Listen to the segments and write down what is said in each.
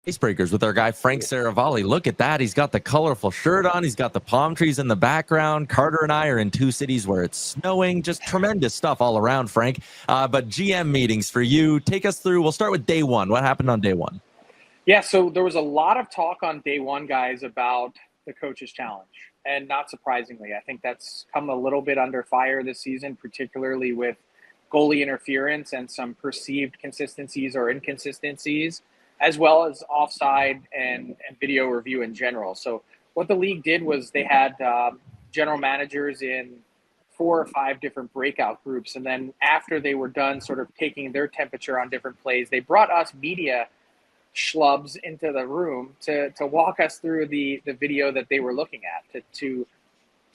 Icebreakers with our guy Frank Seravalli. Look at that. He's got the colorful shirt on. He's got the palm trees in the background. Carter and I are in two cities where it's snowing. Just tremendous stuff all around, Frank. But GM meetings for you. Take us through. We'll start with day one. What happened on day one? Yeah, so there was a lot of talk on day one, guys, about the coach's challenge. And not surprisingly, I think that's come a little bit under fire this season, particularly with goalie interference and some perceived consistencies or inconsistencies, as well as offside and video review in general. So what the league did was they had general managers in 4 or 5 different breakout groups. And then after they were done sort of taking their temperature on different plays, they brought us media schlubs into the room to walk us through the video that they were looking at, to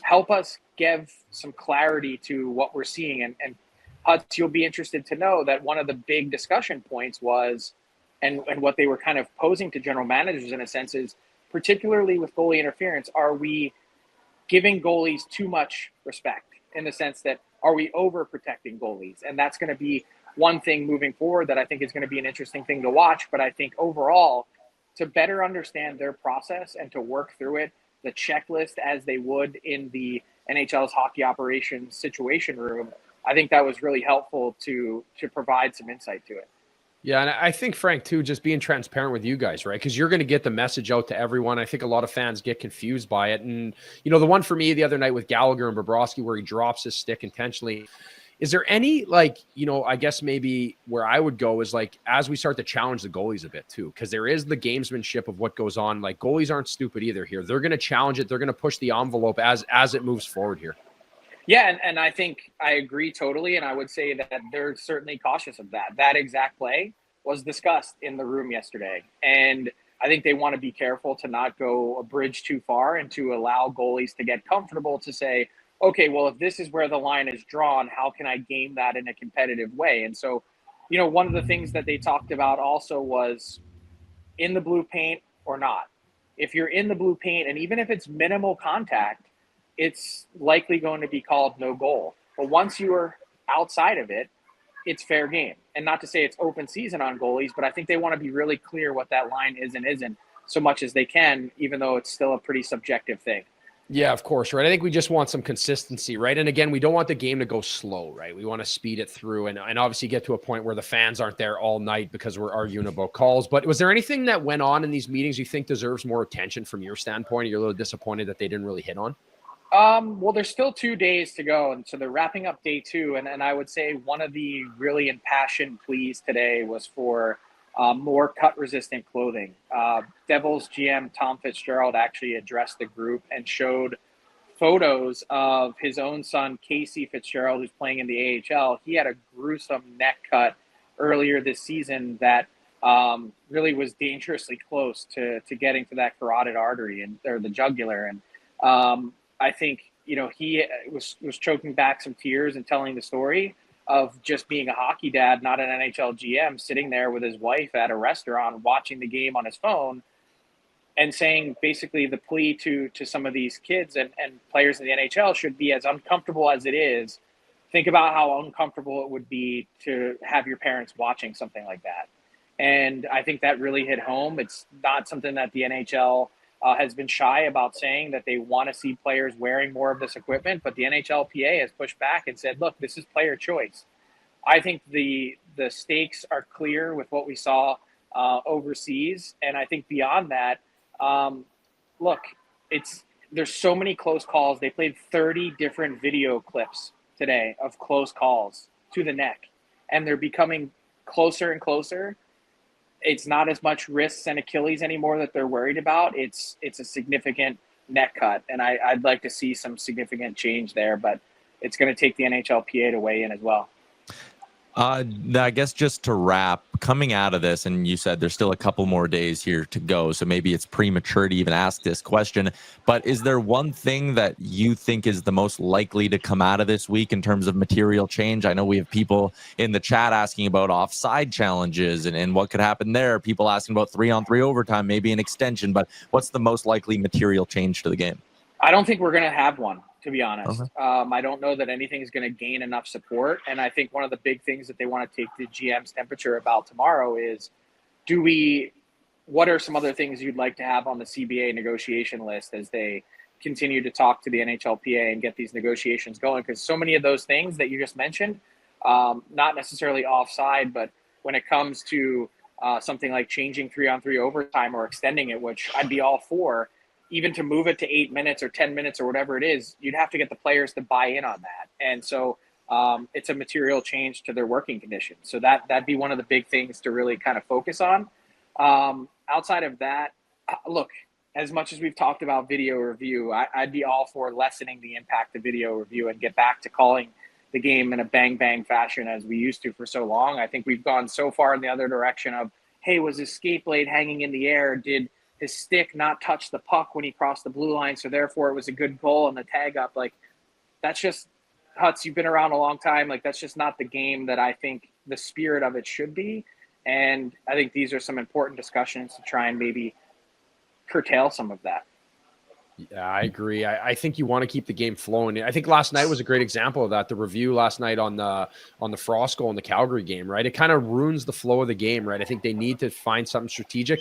help us give some clarity to what we're seeing. And Hutz, you'll be interested to know that one of the big discussion points was, and what they were kind of posing to general managers in a sense is, particularly with goalie interference, are we giving goalies too much respect, in the sense that, are we overprotecting goalies? And that's going to be one thing moving forward that I think is going to be an interesting thing to watch. But I think overall, to better understand their process and to work through it, the checklist as they would in the NHL's hockey operations situation room, I think that was really helpful to provide some insight to it. Yeah, and I think, Frank, too, just being transparent with you guys, right? Because you're going to get the message out to everyone. I think a lot of fans get confused by it. And, you know, the one for me the other night with Gallagher and Bobrovsky where he drops his stick intentionally, is there any, like, you know, I guess maybe where I would go is, like, as we start to challenge the goalies a bit, too, because there is the gamesmanship of what goes on. Like, goalies aren't stupid either here. They're going to challenge it. They're going to push the envelope as it moves forward here. Yeah, and I think I agree totally, and I would say that they're certainly cautious of that. That exact play was discussed in the room yesterday, and I think they want to be careful to not go a bridge too far and to allow goalies to get comfortable to say, okay, well, if this is where the line is drawn, how can I game that in a competitive way? And so, you know, one of the things that they talked about also was in the blue paint or not. If you're in the blue paint, and even if it's minimal contact, it's likely going to be called no goal. But once you are outside of it, it's fair game. And not to say it's open season on goalies, but I think they want to be really clear what that line is and isn't so much as they can, even though it's still a pretty subjective thing. Yeah, of course, right? I think we just want some consistency, right? And again, we don't want the game to go slow, right? We want to speed it through and obviously get to a point where the fans aren't there all night because we're arguing about calls. But was there anything that went on in these meetings you think deserves more attention from your standpoint? You're a little disappointed that they didn't really hit on? Well, there's still 2 days to go, and so they're wrapping up day 2. And I would say one of the really impassioned pleas today was for more cut-resistant clothing. Devils GM Tom Fitzgerald actually addressed the group and showed photos of his own son, Casey Fitzgerald, who's playing in the AHL. He had a gruesome neck cut earlier this season that really was dangerously close to getting to that carotid artery or the jugular. And I think, you know, he was choking back some tears and telling the story of just being a hockey dad, not an NHL GM, sitting there with his wife at a restaurant watching the game on his phone and saying basically the plea to some of these kids and players in the NHL should be, as uncomfortable as it is, think about how uncomfortable it would be to have your parents watching something like that. And I think that really hit home. It's not something that the NHL has been shy about saying, that they want to see players wearing more of this equipment, but the NHLPA has pushed back and said, look, this is player choice. I think the stakes are clear with what we saw overseas. And I think beyond that, look, there's so many close calls. They played 30 different video clips today of close calls to the neck, and they're becoming closer and closer. It's not as much wrists and Achilles anymore that they're worried about. It's a significant neck cut, and I'd like to see some significant change there, but it's going to take the NHLPA to weigh in as well. I guess just to wrap, coming out of this, and you said there's still a couple more days here to go, so maybe it's premature to even ask this question, but is there one thing that you think is the most likely to come out of this week in terms of material change? I know we have people in the chat asking about offside challenges and what could happen there. People asking about 3-on-3 overtime, maybe an extension, but what's the most likely material change to the game? I don't think we're going to have one, to be honest. Okay. I don't know that anything is going to gain enough support. And I think one of the big things that they want to take the GM's temperature about tomorrow is, do we what are some other things you'd like to have on the CBA negotiation list as they continue to talk to the NHLPA and get these negotiations going? Because so many of those things that you just mentioned, not necessarily offside, but when it comes to something like changing 3-on-3 overtime or extending it, which I'd be all for, even to move it to 8 minutes or 10 minutes or whatever it is, you'd have to get the players to buy in on that. And so it's a material change to their working conditions. So that'd be one of the big things to really kind of focus on. Outside of that, look, as much as we've talked about video review, I'd be all for lessening the impact of video review and get back to calling the game in a bang fashion as we used to for so long. I think we've gone so far in the other direction of, hey, was his skate blade hanging in the air? Did his stick not touch the puck when he crossed the blue line, so therefore it was a good goal and the tag up? Like, that's just, Huts, you've been around a long time. Like, that's just not the game that I think the spirit of it should be. And I think these are some important discussions to try and maybe curtail some of that. Yeah, I agree. I think you want to keep the game flowing. I think last night was a great example of that. The review last night on the Frost goal in the Calgary game, right? It kind of ruins the flow of the game, right? I think they need to find something strategic.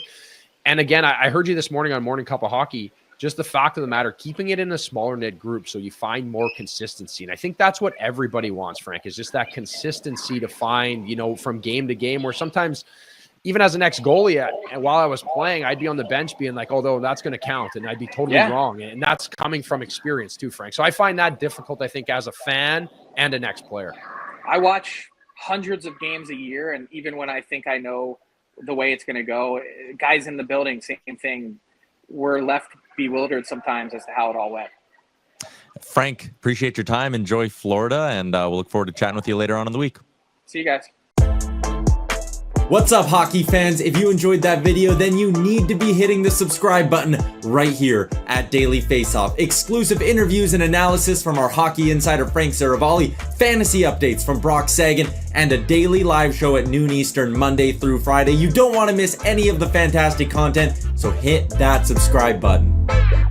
And again, I heard you this morning on Morning Cup of Hockey, just the fact of the matter, keeping it in a smaller knit group so you find more consistency. And I think that's what everybody wants, Frank, is just that consistency to find, you know, from game to game, where sometimes even as an ex-goalie, and while I was playing, I'd be on the bench being like, oh, no, that's going to count. And I'd be totally wrong. And that's coming from experience too, Frank. So I find that difficult, I think, as a fan and an ex-player. I watch hundreds of games a year. And even when I think I know the way it's going to go, guys in the building, same thing. We're left bewildered sometimes as to how it all went. Frank, appreciate your time. Enjoy Florida. And we'll look forward to chatting with you later on in the week. See you guys. What's up, hockey fans? If you enjoyed that video, then you need to be hitting the subscribe button right here at Daily Faceoff. Exclusive interviews and analysis from our hockey insider Frank Seravalli, fantasy updates from Brock Sagan, and a daily live show at noon Eastern, Monday through Friday. You don't want to miss any of the fantastic content, so hit that subscribe button.